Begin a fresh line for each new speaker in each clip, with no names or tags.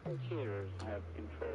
Computers have control.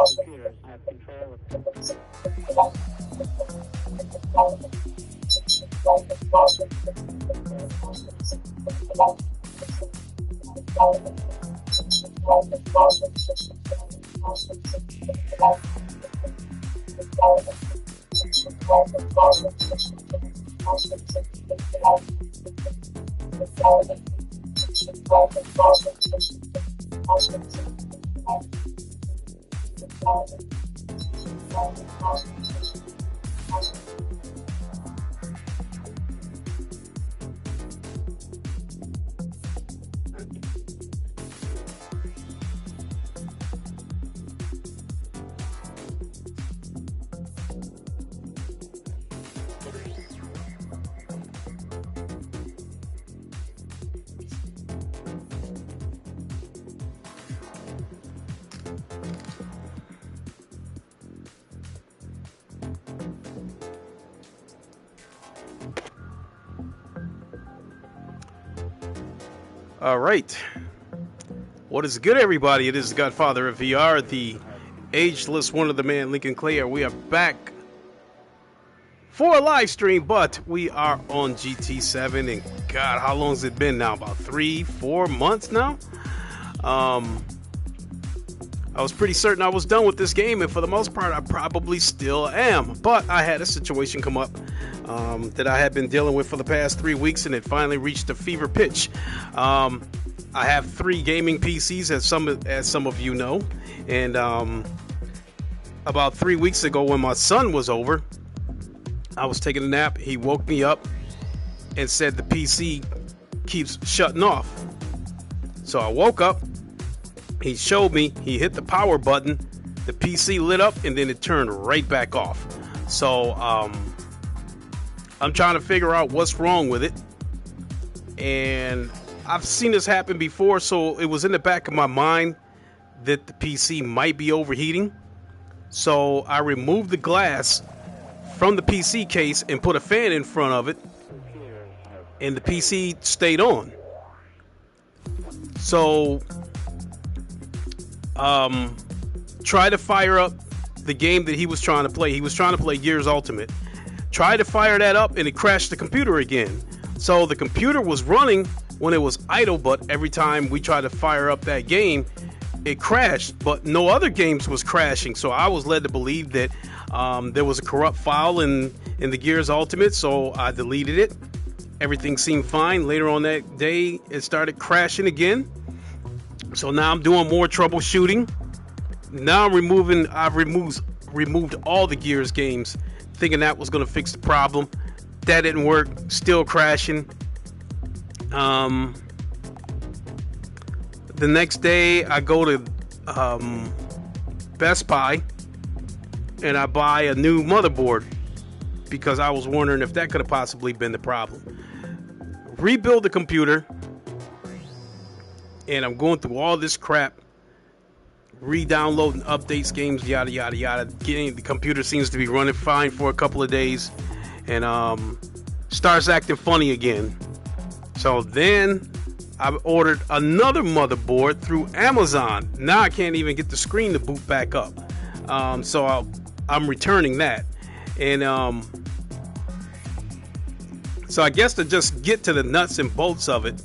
Computers have control of
All right. What is good, everybody? It is the Godfather of VR, the ageless one of the man, Lincoln Clay. We are back for a live stream, but we are on GT7. And God, how long has it been now? About 3-4 months now? I was pretty certain I was done with this game, and for the most part, I probably still am. But I had a situation come up that I had been dealing with for the past 3 weeks, and it finally reached a fever pitch. I have 3 gaming PCs, as some of you know, and about 3 weeks ago, when my son was over, I was taking a nap. He woke me up and said the PC keeps shutting off. So I woke up. He showed me. He hit the power button. The PC lit up, and then it turned right back off. So I'm trying to figure out what's wrong with it, and I've seen this happen before, so it was in the back of my mind that the PC might be overheating. So I removed the glass from the PC case and put a fan in front of it, and the PC stayed on. So try to fire up the game that he was trying to play. He was trying to play Gears Ultimate. Tried to fire that up, and it crashed the computer again. So the computer was running when it was idle, but every time we tried to fire up that game, it crashed, but no other games was crashing. So I was led to believe that there was a corrupt file in the Gears Ultimate, so I deleted it. Everything seemed fine. Later on that day, it started crashing again. So now I'm doing more troubleshooting. Now I've removed all the Gears games thinking that was going to fix the problem. That didn't work. Still crashing. The next day, I go to Best Buy and I buy a new motherboard because I was wondering if that could have possibly been the problem. Rebuild the computer, and I'm going through all this crap, re-downloading updates, games, yada yada yada. The computer seems to be running fine for a couple of days, and starts acting funny again. So then I ordered another motherboard through Amazon. Now I can't even get the screen to boot back up. So I'm returning that. And so I guess to just get to the nuts and bolts of it,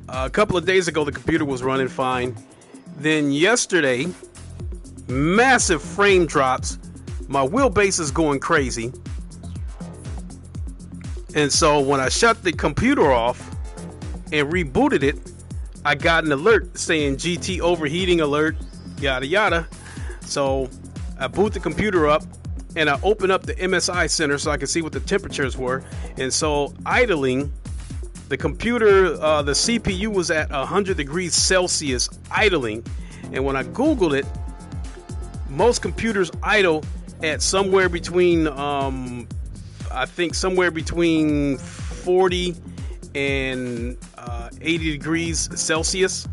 a couple of days ago the computer was running fine. Then yesterday, massive frame drops. My wheelbase is going crazy. And so when I shut the computer off and rebooted it, I got an alert saying GT overheating alert, yada yada. So I boot the computer up and I open up the MSI center so I can see what the temperatures were. And so idling, the computer, the CPU was at 100 degrees Celsius idling. And when I Googled it, most computers idle at somewhere between, I think somewhere between 40 and 80 degrees Celsius.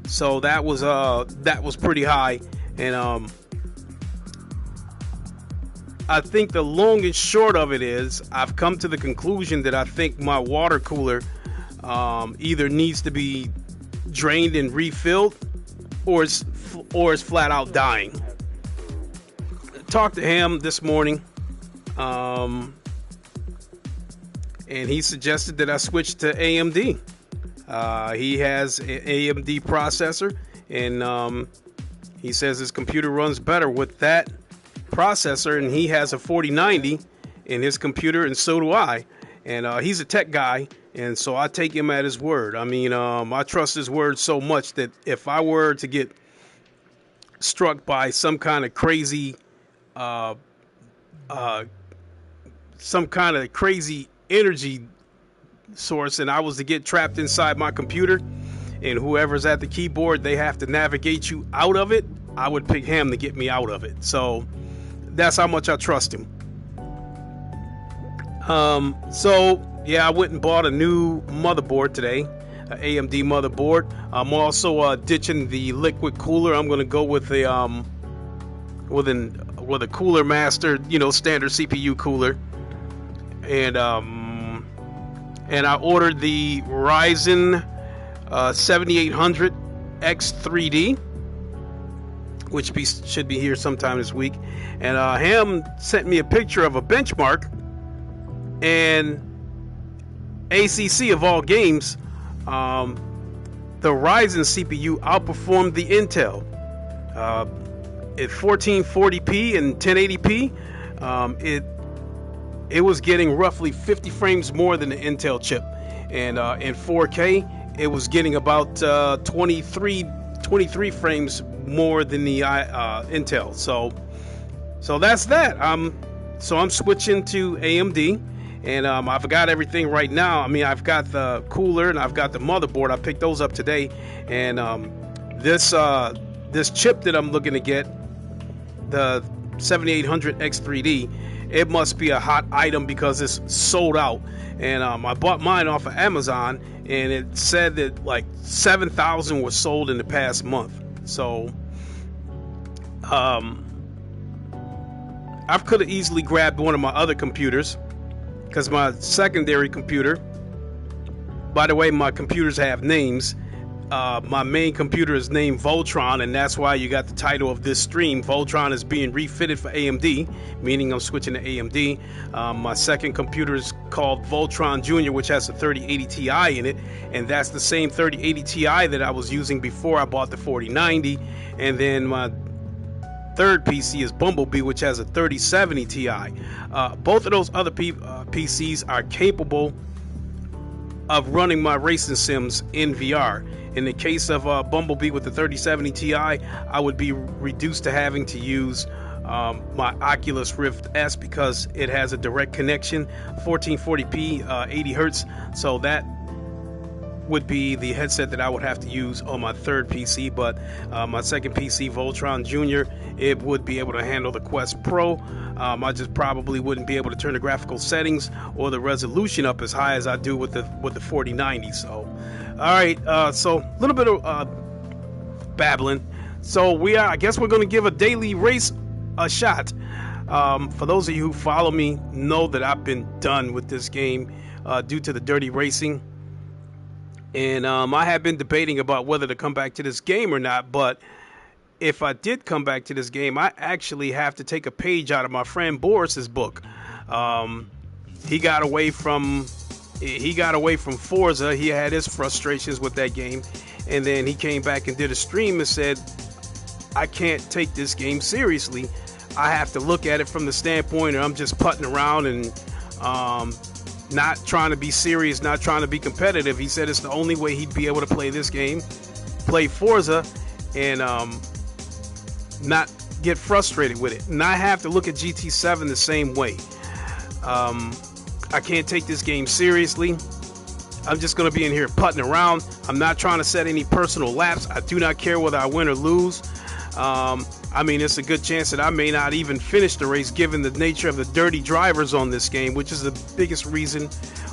So that was pretty high. And I think the long and short of it is I've come to the conclusion that I think my water cooler either needs to be drained and refilled, or it's flat out dying. Talked to him this morning, and he suggested that I switch to AMD. He has an AMD processor, and he says his computer runs better with that processor, and he has a 4090 in his computer, and so do I. And he's a tech guy, and so I take him at his word. I mean, I trust his word so much that if I were to get struck by some kind of crazy energy source, and I was to get trapped inside my computer, and whoever's at the keyboard, they have to navigate you out of it, I would pick him to get me out of it. So that's how much I trust him. So yeah, I went and bought a new motherboard today, an AMD motherboard. I'm also ditching the liquid cooler. I'm going to go with a Cooler Master, standard CPU cooler. And I ordered the Ryzen 7800 X3D, which should be here sometime this week. And Ham sent me a picture of a benchmark, and ACC of all games, the Ryzen CPU outperformed the Intel. At 1440p and 1080p, it was getting roughly 50 frames more than the Intel chip, and in 4K it was getting about 23 frames more than the Intel. So that's that. So I'm switching to AMD, and I've got everything right now. I mean, I've got the cooler and I've got the motherboard. I picked those up today, and this chip that I'm looking to get, the 7800 X3D, it must be a hot item because it's sold out. And I bought mine off of Amazon, and it said that like 7,000 was sold in the past month. So I could have easily grabbed one of my other computers, because my secondary computer, by the way, my computers have names. My main computer is named Voltron, and that's why you got the title of this stream. Voltron is being refitted for AMD, meaning I'm switching to AMD. My second computer is called Voltron Jr., which has a 3080 Ti in it, and that's the same 3080 Ti that I was using before I bought the 4090. And then my third PC is Bumblebee, which has a 3070 Ti. Both of those other PCs are capable of running my racing sims in VR. In the case of Bumblebee with the 3070 Ti, I would be reduced to having to use my Oculus Rift S because it has a direct connection, 1440p, 80 hertz. So that would be the headset that I would have to use on my third PC. But my second PC, Voltron Junior, it would be able to handle the Quest Pro. I just probably wouldn't be able to turn the graphical settings or the resolution up as high as I do with the 4090. So, all right, so a little bit of babbling. So I guess we're going to give a daily race a shot. For those of you who follow me, know that I've been done with this game due to the dirty racing. And I have been debating about whether to come back to this game or not, but if I did come back to this game, I actually have to take a page out of my friend Boris's book. He got away from Forza. He had his frustrations with that game, and then he came back and did a stream and said, I can't take this game seriously. I have to look at it from the standpoint of I'm just putting around and not trying to be serious, not trying to be competitive. He said it's the only way he'd be able to play this game, play Forza, and not get frustrated with it. And I have to look at GT7 the same way. I can't take this game seriously. I'm just going to be in here putting around. I'm not trying to set any personal laps. I do not care whether I win or lose. I mean, it's a good chance that I may not even finish the race given the nature of the dirty drivers on this game, which is the biggest reason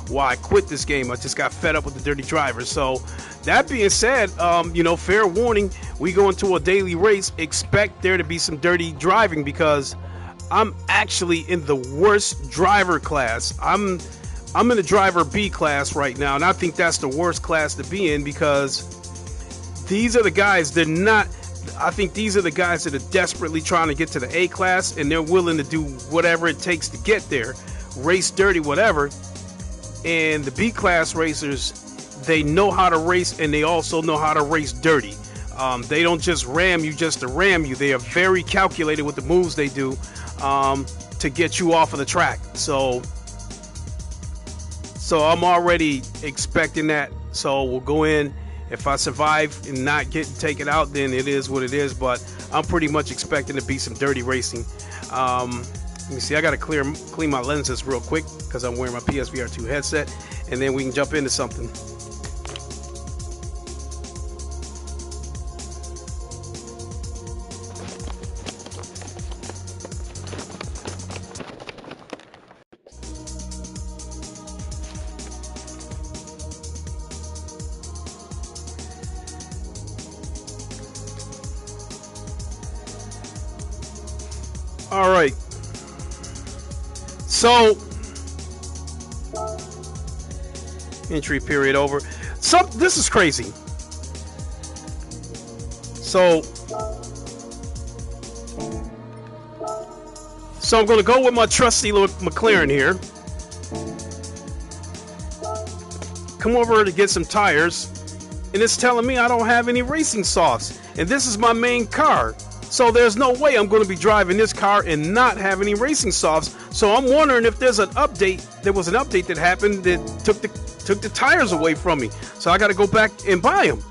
why I quit this game. I just got fed up with the dirty drivers. So that being said, fair warning, we go into a daily race, expect there to be some dirty driving because I'm actually in the worst driver class. I'm in the driver B class right now, and I think that's the worst class to be in because these are the guys, I think these are the guys that are desperately trying to get to the A class, and they're willing to do whatever it takes to get there, race dirty, whatever. And the B class racers, they know how to race, and they also know how to race dirty. They don't just ram you just to ram you. They are very calculated with the moves they do to get you off of the track. So I'm already expecting that. So we'll go in. If I survive and not get taken out, then it is what it is. But I'm pretty much expecting to be some dirty racing. Let me see. I got to clean my lenses real quick because I'm wearing my PSVR 2 headset, and then we can jump into something. All right. So, entry period over. This is crazy. So I'm going to go with my trusty McLaren here. Come over to get some tires, and it's telling me I don't have any racing softs, and this is my main car. So there's no way I'm going to be driving this car and not have any racing softs. So I'm wondering if there's an update. There was an update that happened that took the tires away from me. So I got to go back and buy them.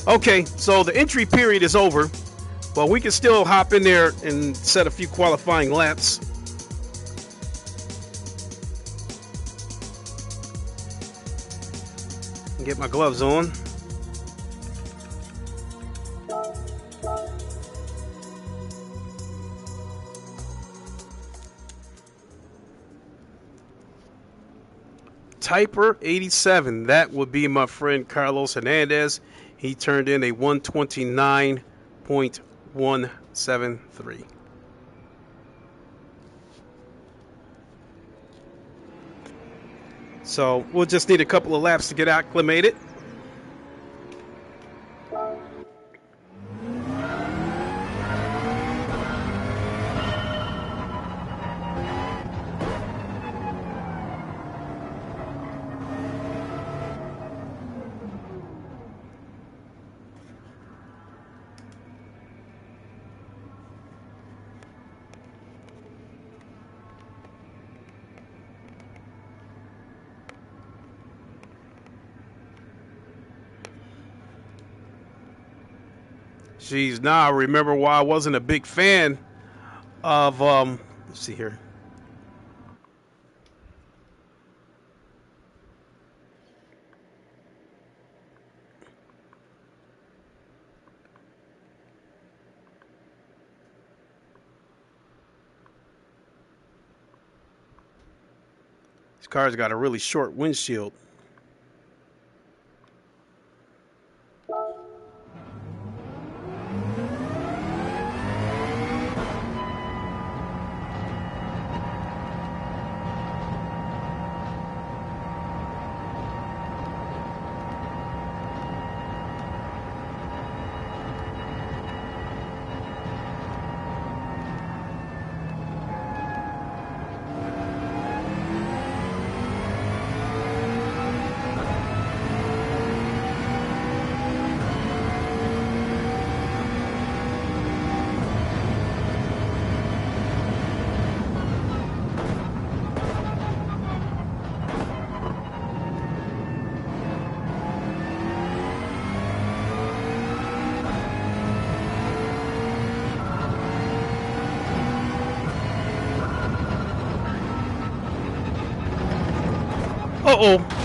Okay, so the entry period is over. But we can still hop in there and set a few qualifying laps. Get my gloves on. Typer 87. That would be my friend Carlos Hernandez. He turned in a 129.173. So we'll just need a couple of laps to get acclimated. Jeez, now I remember why I wasn't a big fan of let's see here. This car's got a really short windshield. Uh-oh.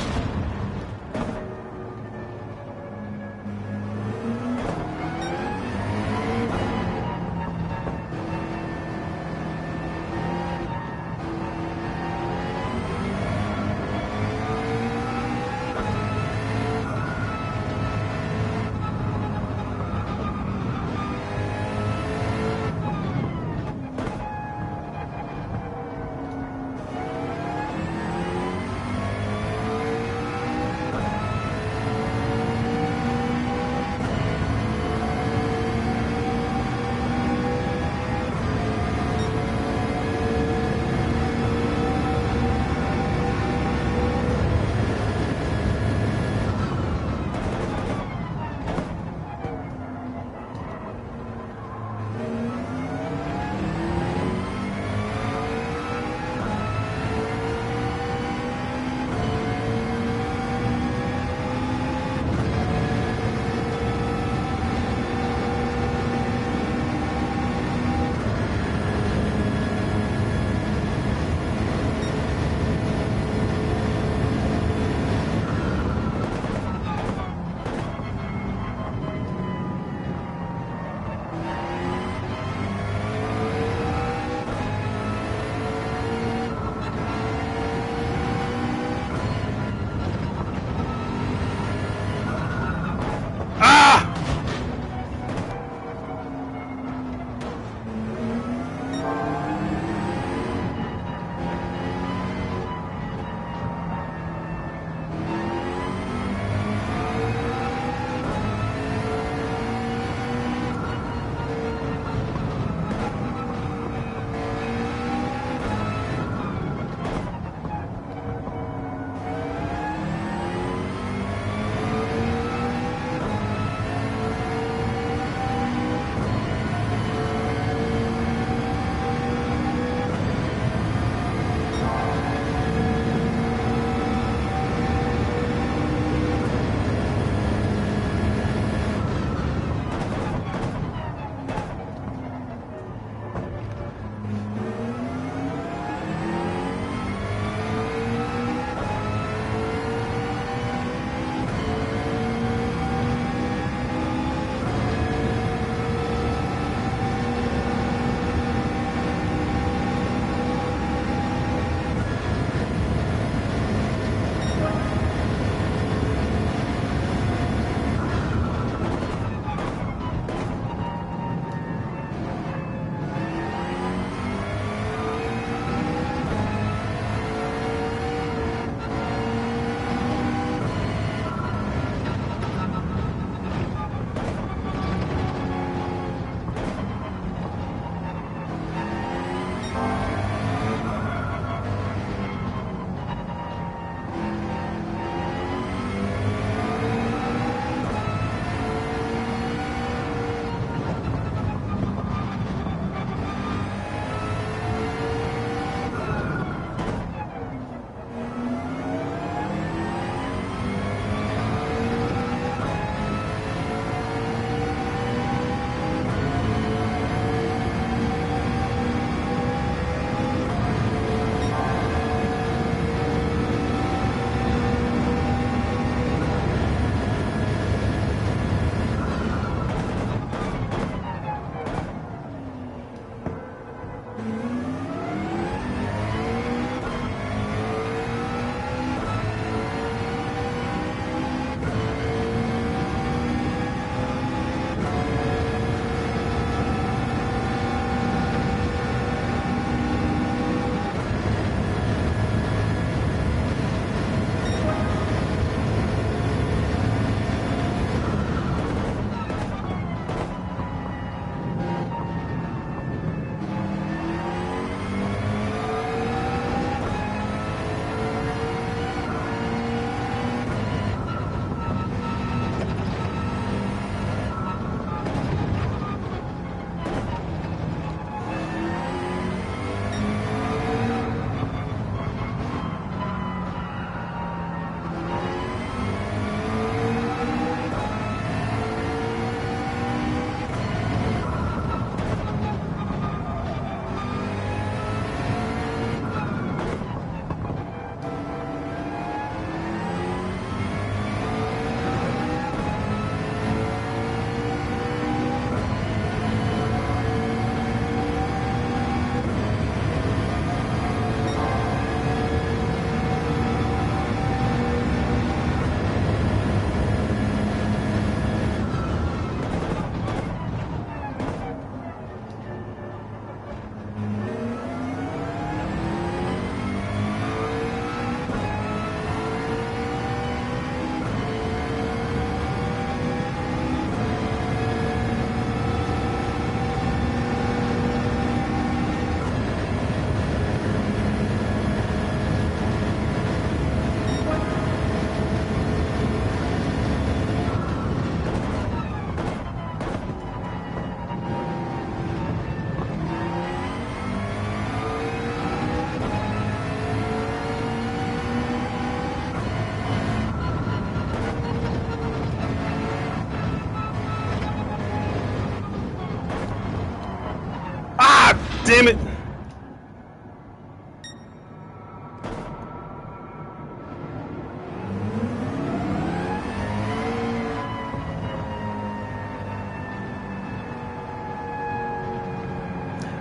damn it.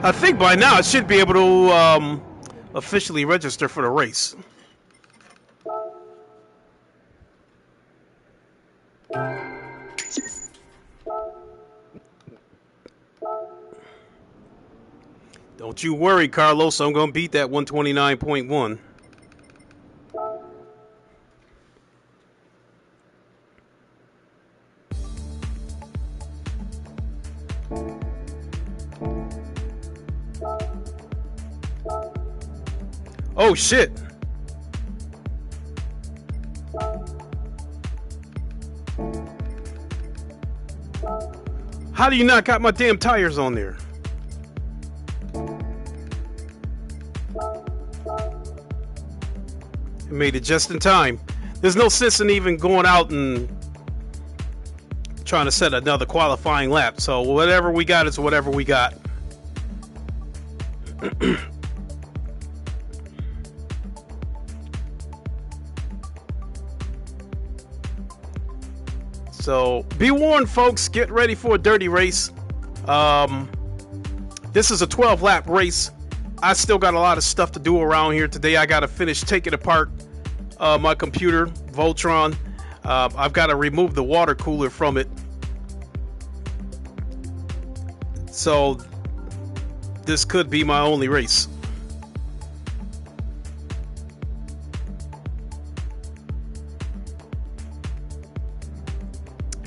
I think by now I should be able to officially register for the race. Don't you worry, Carlos. I'm going to beat that 129.1. Oh, shit. How do you not got my damn tires on there? I made it just in time. There's no sense in even going out and trying to set another qualifying lap. So whatever we got is whatever we got. So be warned, folks. Get ready for a dirty race. This is a 12-lap race. I still got a lot of stuff to do around here today. I got to finish taking apart my computer, Voltron. I've got to remove the water cooler from it. So this could be my only race.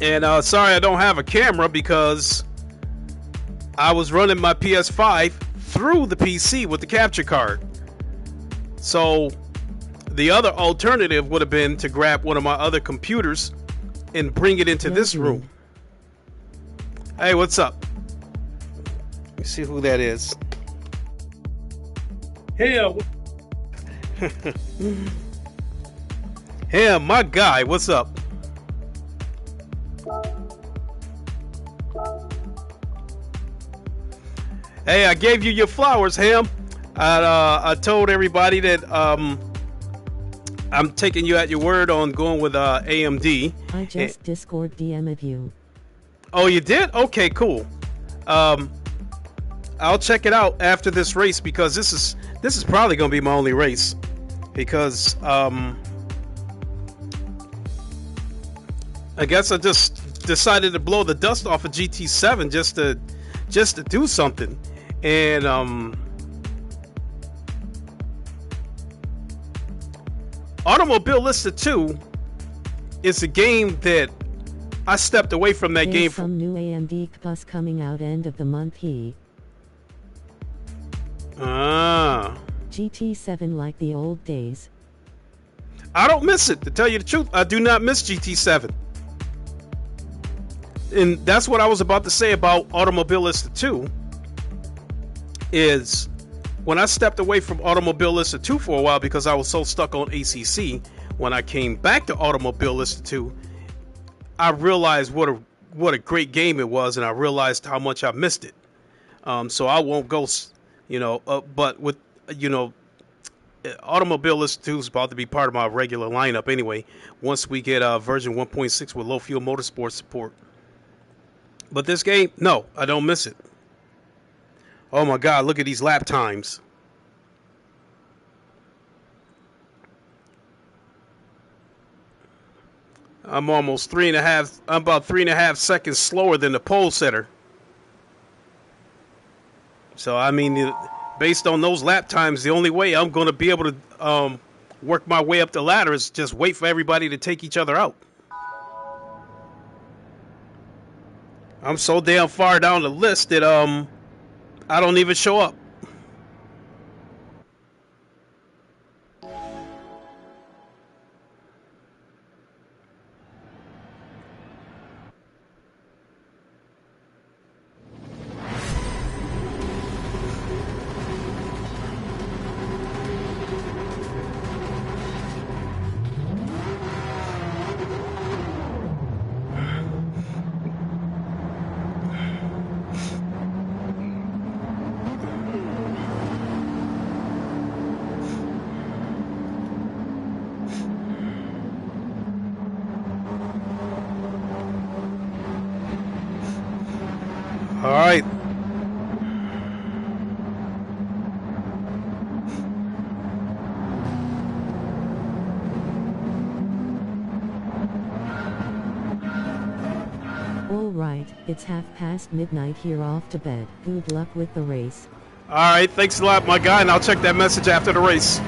And sorry I don't have a camera because I was running my PS5 through the PC with the capture card. So the other alternative would have been to grab one of my other computers and bring it into this room. Hey, what's up? Let me see who that is. Hey, hey, my guy, what's up? Hey, I gave you your flowers, Ham. I told everybody that I'm taking you at your word on going with AMD.
I just Discord DM'd you.
Oh, you did? Okay, cool. I'll check it out after this race because this is probably gonna be my only race because I guess I just decided to blow the dust off of GT7 just to do something. And Automobilista 2 is a game that I stepped away from that game.
Some new AMD bus coming out end of the month. GT7 like the old days.
I don't miss it, to tell you the truth. I do not miss GT7. And that's what I was about to say about Automobilista 2. Is when I stepped away from Automobilista 2 for a while because I was so stuck on ACC, when I came back to Automobilista 2, I realized what a great game it was, and I realized how much I missed it. So I won't go, but with, Automobilista 2 is about to be part of my regular lineup anyway, once we get version 1.6 with low fuel motorsport support. But this game, no, I don't miss it. Oh my God, look at these lap times. I'm about 3.5 seconds slower than the pole setter. So, I mean, based on those lap times, the only way I'm going to be able to work my way up the ladder is just wait for everybody to take each other out. I'm so damn far down the list that I don't even show up. All right.
All right, it's midnight here, off to bed. Good luck with the race.
All right. Thanks a lot, my guy, and I'll check that message after the race.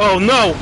Oh no!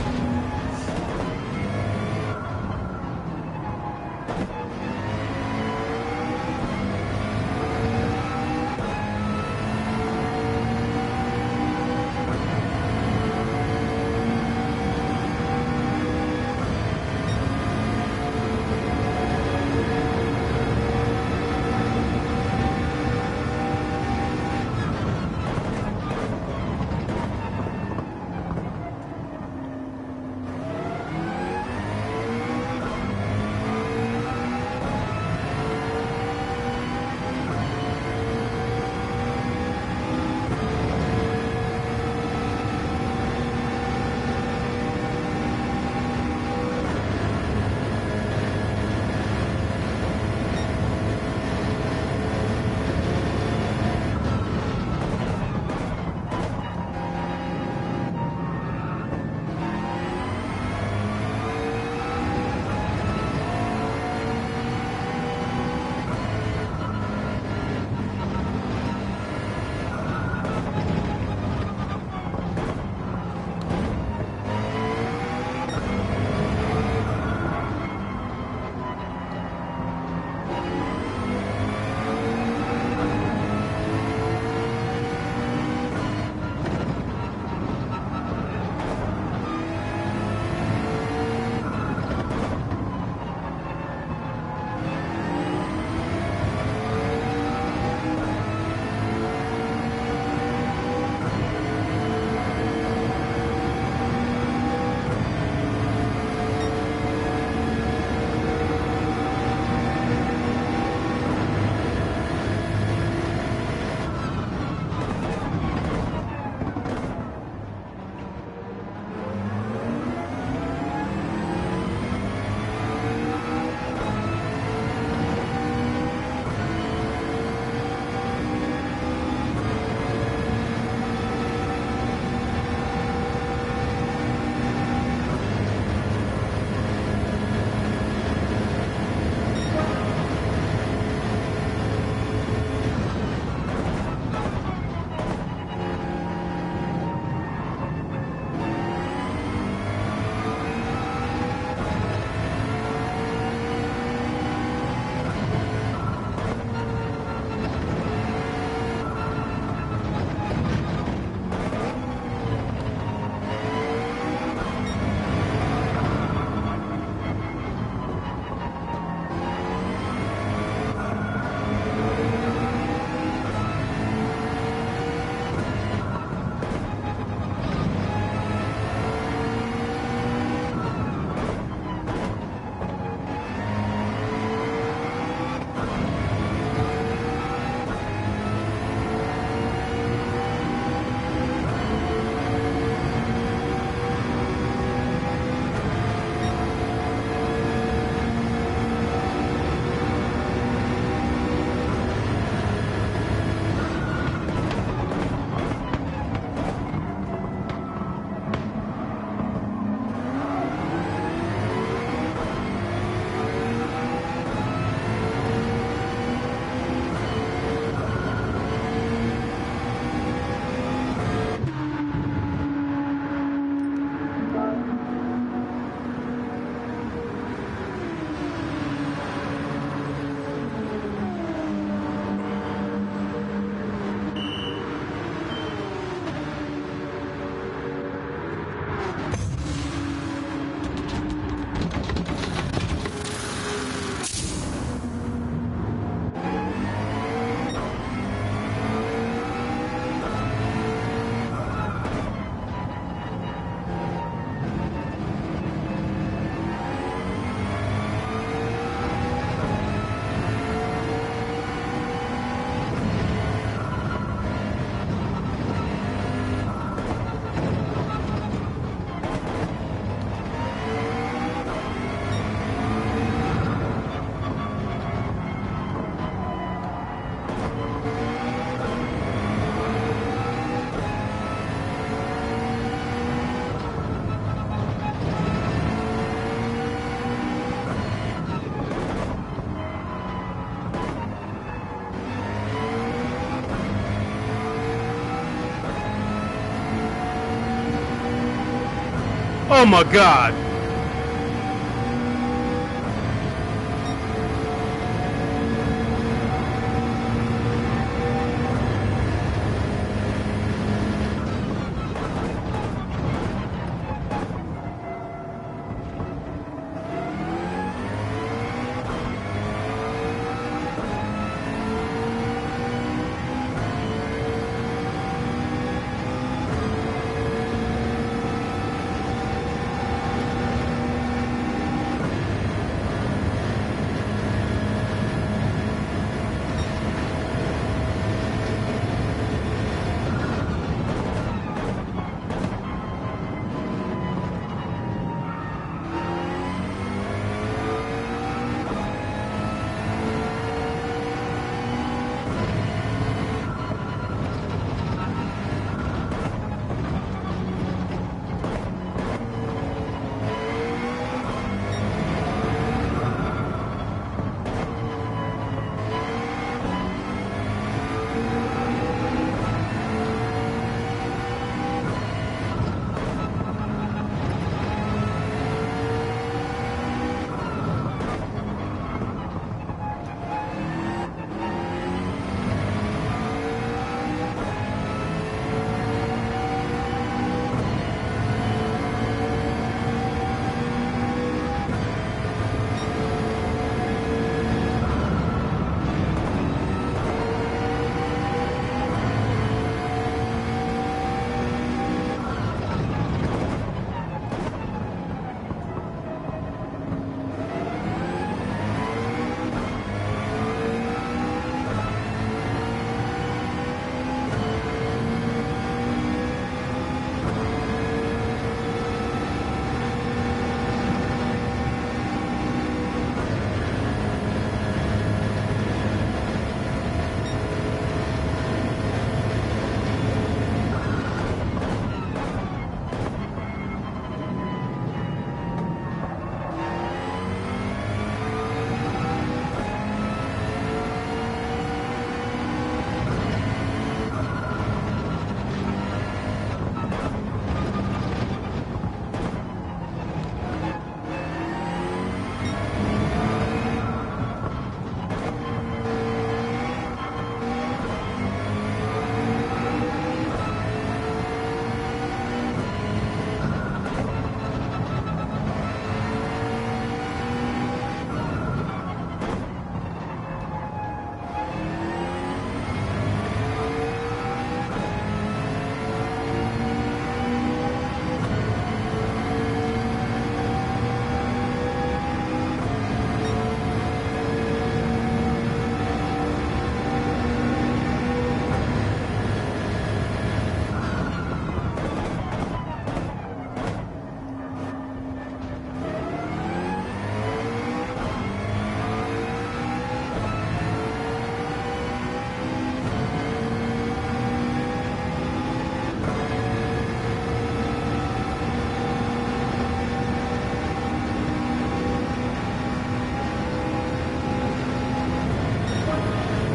Oh my god.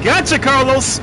Gotcha, Carlos!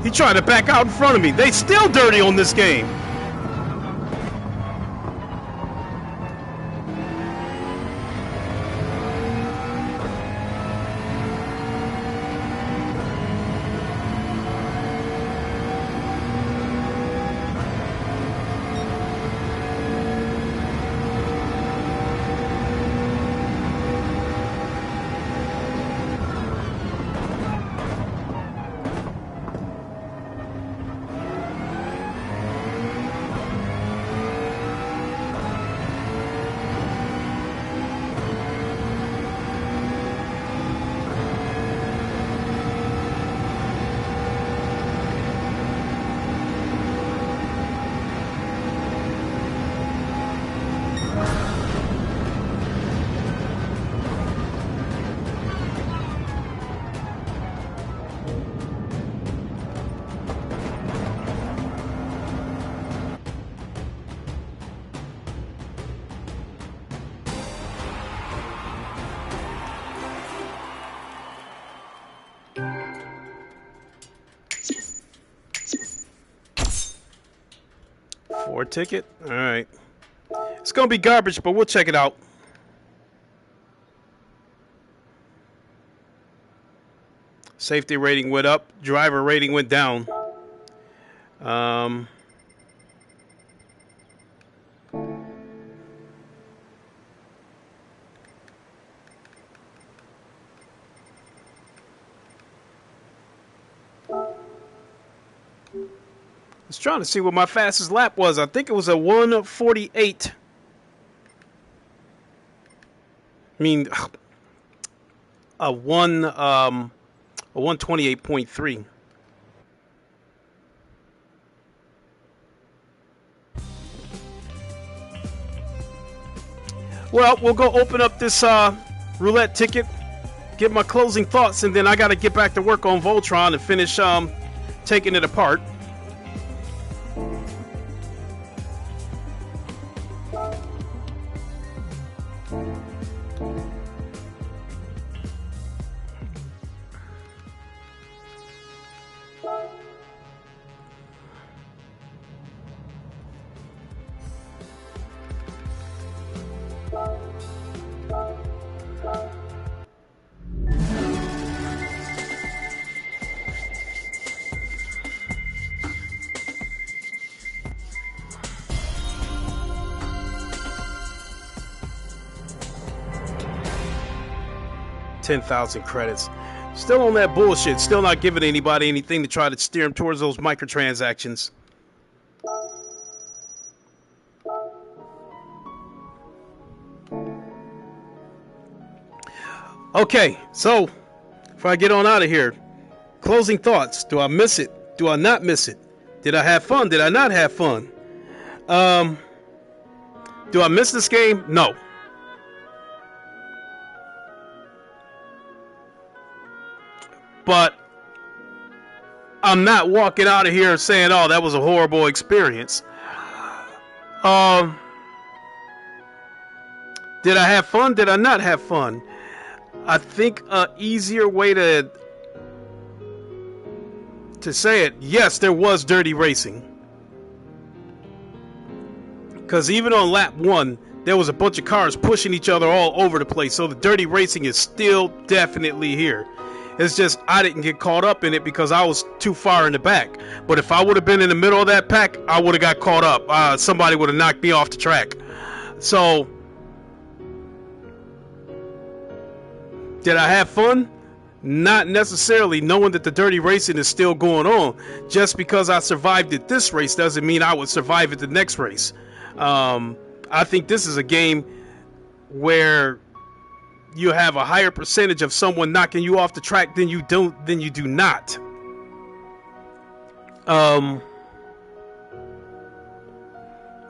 He tried to back out in front of me. They still dirty on this game. Four ticket? Alright. It's gonna be garbage, but we'll check it out. Safety rating went up. Driver rating went down. I was trying to see what my fastest lap was. I think it was a 1:48. I mean, a 1:28.3. Well, we'll go open up this roulette ticket, get my closing thoughts, and then I got to get back to work on Voltron and finish taking it apart. $10,000 credits. Still on that bullshit. Still not giving anybody anything to try to steer them towards those microtransactions. Okay, so before I get on out of here, closing thoughts. Do I miss it? Do I not miss it? Did I have fun? Did I not have fun? Do I miss this game? No. But I'm not walking out of here saying, oh, that was a horrible experience. Did I have fun? Did I not have fun? I think an easier way to say it, yes, there was dirty racing. Because even on lap 1, there was a bunch of cars pushing each other all over the place. So the dirty racing is still definitely here. It's just I didn't get caught up in it because I was too far in the back. But if I would have been in the middle of that pack, I would have got caught up. Somebody would have knocked me off the track. So, did I have fun? Not necessarily, knowing that the dirty racing is still going on. Just because I survived at this race doesn't mean I would survive at the next race. I think this is a game where you have a higher percentage of someone knocking you off the track than you do not.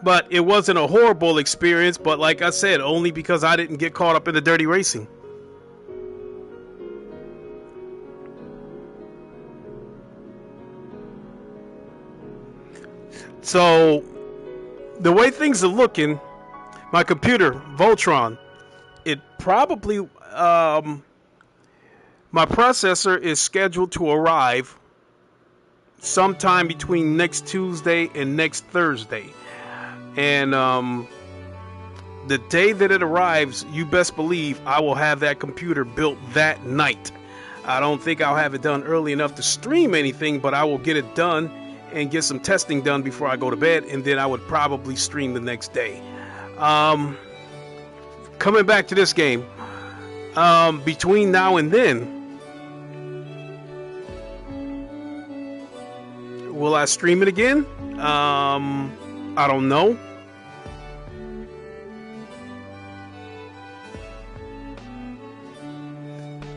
But it wasn't a horrible experience, but like I said, only because I didn't get caught up in the dirty racing. So the way things are looking, my computer, Voltron, it probably, my processor is scheduled to arrive sometime between next Tuesday and next Thursday. And the day that it arrives, you best believe I will have that computer built that night. I don't think I'll have it done early enough to stream anything, but I will get it done and get some testing done before I go to bed, and then I would probably stream the next day. Coming back to this game, between now and then, will I stream it again? I don't know.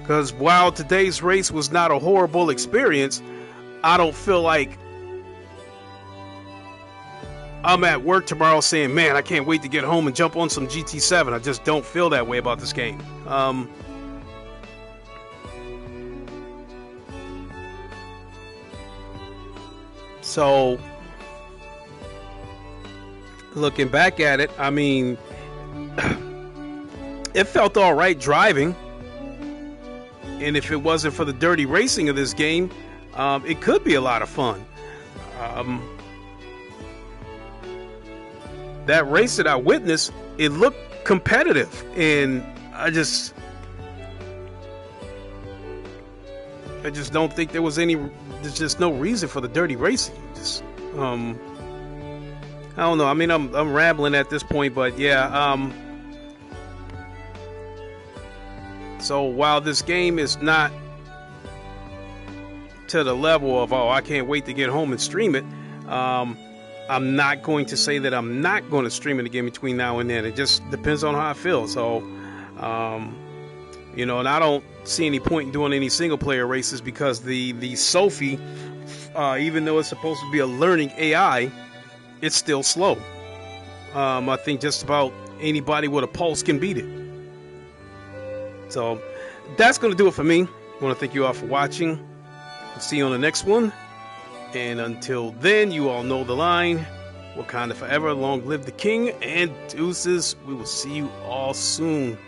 Because while today's race was not a horrible experience, I don't feel like I'm at work tomorrow saying, man, I can't wait to get home and jump on some GT7. I just don't feel that way about this game. So, looking back at it, I mean, it felt all right driving. And if it wasn't for the dirty racing of this game, it could be a lot of fun. That race that I witnessed, it looked competitive, and I just don't think there's just no reason for the dirty racing. Just, I don't know. I mean, I'm rambling at this point, but yeah. So while this game is not to the level of, oh, I can't wait to get home and stream it, I'm not going to say that I'm not going to stream it again between now and then. It just depends on how I feel. So, you know, and I don't see any point in doing any single player races because the Sophie, even though it's supposed to be a learning AI, it's still slow. I think just about anybody with a pulse can beat it. So that's going to do it for me. I want to thank you all for watching. I'll see you on the next one. And until then, you all know the line. Wakanda forever, long live the king, and deuces. We will see you all soon.